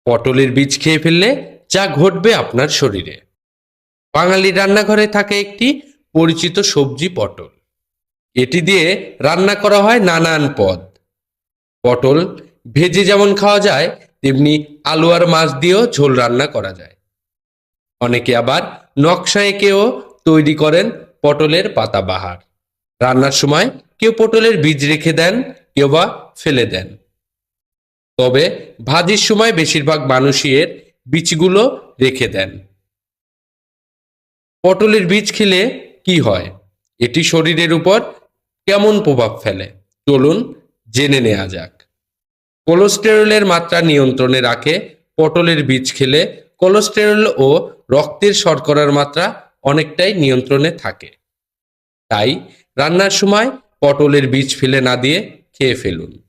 পটলের বীজ খেয়ে ফেললে যা ঘটবে আপনার শরীরে। বাঙালির রান্নাঘরে থাকে একটি পরিচিত সবজি পটল। এটি দিয়ে রান্না করা হয় নানান পদ। পটল ভেজে যেমন খাওয়া যায়, তেমনি আলু আর মাছ দিয়েও ঝোল রান্না করা যায়। অনেকে আবার নকশা এঁকেও তৈরি করেন পটলের পাতাবাহার। রান্নার সময় কেউ পটলের বীজ রেখে দেন, কেউ বা ফেলে দেন। তবে ভাজির সময় বেশিরভাগ মানুষই এর বীজগুলো রেখে দেন। পটলের বীজ খেলে কি হয়, এটি শরীরের উপর কেমন প্রভাব ফেলে, চলুন জেনে নেওয়া যাক। কোলেস্টেরলের মাত্রা নিয়ন্ত্রণে রাখে পটলের বীজ খেলে। কোলেস্টেরল ও রক্তের শর্করার মাত্রা অনেকটাই নিয়ন্ত্রণে থাকে। তাই রান্নার সময় পটলের বীজ ফেলে না দিয়ে খেয়ে ফেলুন।